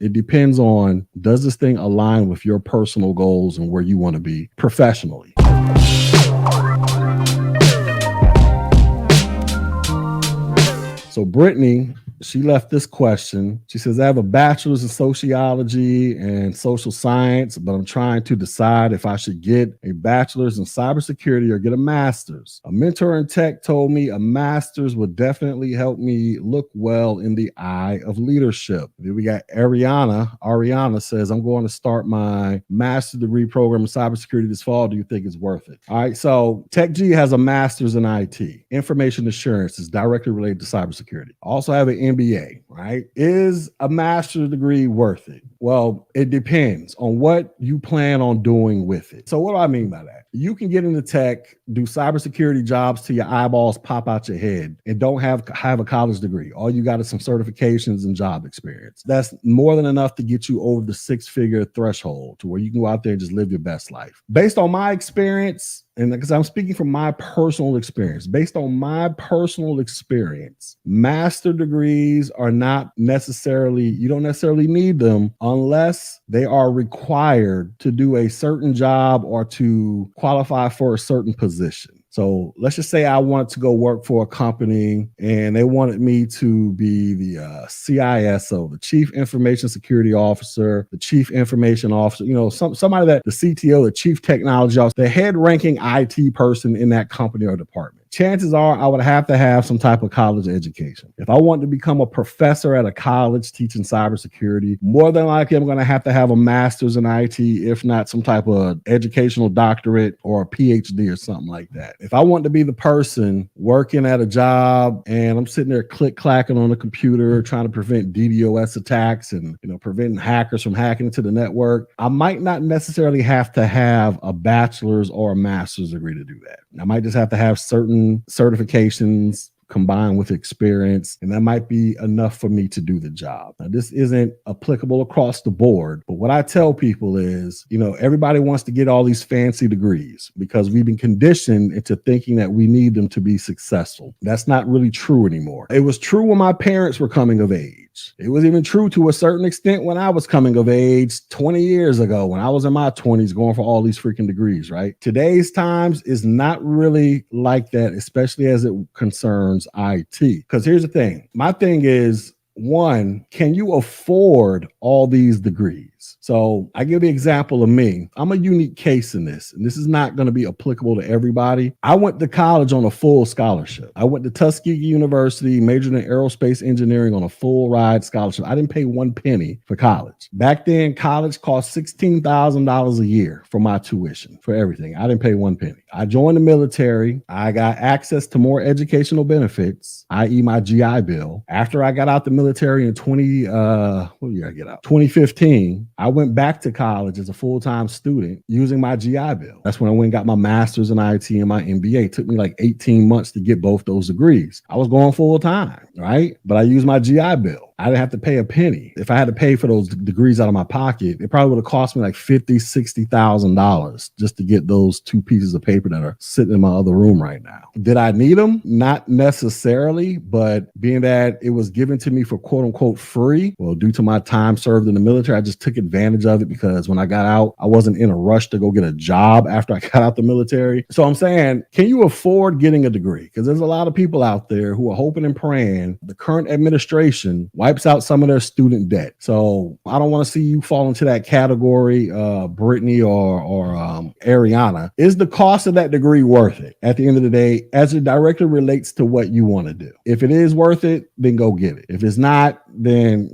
It depends on, does this thing align with your personal goals and where you want to be professionally? So Brittany, she left this question. She says, I have a bachelor's in sociology and social science, but I'm trying to decide if I should get a bachelor's in cybersecurity or get a master's. A mentor in tech told me a master's would definitely help me look well in the eye of leadership. Then we got Ariana. Ariana says, I'm going to start my master's degree program in cybersecurity this fall. Do you think it's worth it? All right. So TechG has a master's in IT. Information assurance is directly related to cybersecurity. Also have an MBA, right? Is a master's degree worth it? Well, it depends on what you plan on doing with it. So what do I mean by that? You can get into tech, do cybersecurity jobs till your eyeballs pop out your head and don't have a college degree. All you got is some certifications and job experience. That's more than enough to get you over the six-figure threshold to where you can go out there and just live your best life. Based on my experience, and because I'm speaking from my personal experience, based on my personal experience, master degrees are not necessarily, you don't necessarily need them unless they are required to do a certain job or to qualify for a certain position. So let's just say I wanted to go work for a company and they wanted me to be the CISO, the Chief Information Security Officer, the Chief Information Officer, somebody that the CTO, the Chief Technology Officer, the head ranking IT person in that company or department. Chances are I would have to have some type of college education. If I want to become a professor at a college teaching cybersecurity, more than likely I'm going to have a master's in IT, if not some type of educational doctorate or a PhD or something like that. If I want to be the person working at a job and I'm sitting there click-clacking on a computer trying to prevent DDoS attacks and preventing hackers from hacking into the network, I might not necessarily have to have a bachelor's or a master's degree to do that. I might just have to have certain certifications combined with experience, and that might be enough for me to do the job. Now, this isn't applicable across the board, but what I tell people is, everybody wants to get all these fancy degrees because we've been conditioned into thinking that we need them to be successful. That's not really true anymore. It was true when my parents were coming of age. It was even true to a certain extent when I was coming of age 20 years ago, when I was in my 20s going for all these freaking degrees, right? Today's times is not really like that, especially as it concerns IT. Because here's the thing. My thing is, one, can you afford all these degrees? So I give the example of me. I'm a unique case in this, and this is not going to be applicable to everybody. I went to college on a full scholarship. I went to Tuskegee University, majored in aerospace engineering on a full ride scholarship. I didn't pay one penny for college. Back then, college cost $16,000 a year for my tuition, for everything. I didn't pay one penny. I joined the military. I got access to more educational benefits, i.e. my GI Bill. After I got out the military in 2015, I went back to college as a full-time student using my GI Bill. That's when I went and got my master's in IT and my MBA. It took me like 18 months to get both those degrees. I was going full-time, right? But I used my GI Bill. I didn't have to pay a penny. If I had to pay for those degrees out of my pocket, it probably would have cost me like $50,000, $60,000 just to get those two pieces of paper that are sitting in my other room right now. Did I need them? Not necessarily, but being that it was given to me for quote unquote free, well, due to my time served in the military, I just took advantage of it because when I got out, I wasn't in a rush to go get a job after I got out the military. So I'm saying, can you afford getting a degree? Because there's a lot of people out there who are hoping and praying the current administration wipes out some of their student debt. So I don't want to see you fall into that category, Brittany or Ariana. Is the cost of that degree worth it at the end of the day, as it directly relates to what you want to do? If it is worth it, then go get it. If it's not, then,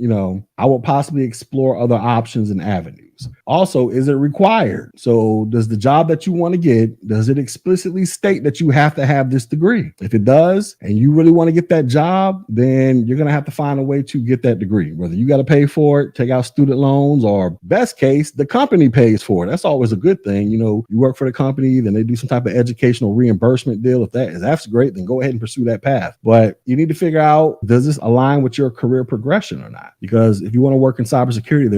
I will possibly explore other options and avenues. Also, is it required? So does the job that you want to get, does it explicitly state that you have to have this degree? If it does, and you really want to get that job, then you're going to have to find a way to get that degree, whether you got to pay for it, take out student loans, or best case, the company pays for it. That's always a good thing. You work for the company, then they do some type of educational reimbursement deal. If that's great, then go ahead and pursue that path. But you need to figure out, does this align with your career progression or not? Because if you want to work in cybersecurity,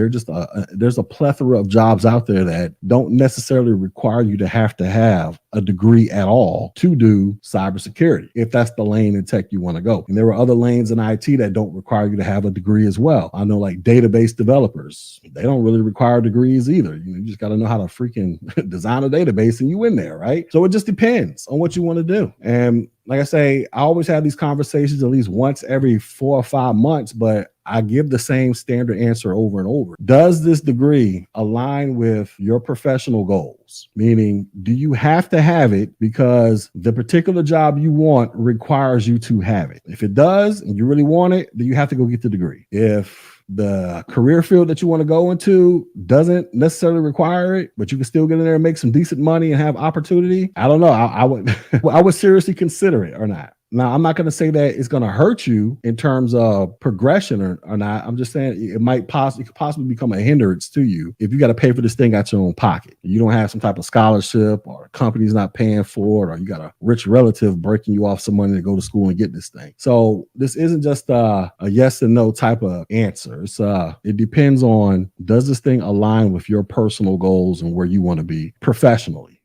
there's a plethora of jobs out there that don't necessarily require you to have a degree at all to do cybersecurity, if that's the lane in tech you want to go. And there are other lanes in IT that don't require you to have a degree as well. I know, like database developers, they don't really require degrees either. You just got to know how to freaking design a database and you in there, right? So it just depends on what you want to do. And like I say, I always have these conversations at least once every 4 or 5 months, but I give the same standard answer over and over. Does this degree align with your professional goals? Meaning, do you have to have it because the particular job you want requires you to have it? If it does, and you really want it, then you have to go get the degree. If the career field that you want to go into doesn't necessarily require it, but you can still get in there and make some decent money and have opportunity, I don't know. I would I would seriously consider it or not. Now, I'm not going to say that it's going to hurt you in terms of progression or not. I'm just saying it could possibly become a hindrance to you if you got to pay for this thing out your own pocket. You don't have some type of scholarship, or a company's not paying for it, or you got a rich relative breaking you off some money to go to school and get this thing. So this isn't just a yes and no type of answer. It depends on, does this thing align with your personal goals and where you want to be professionally?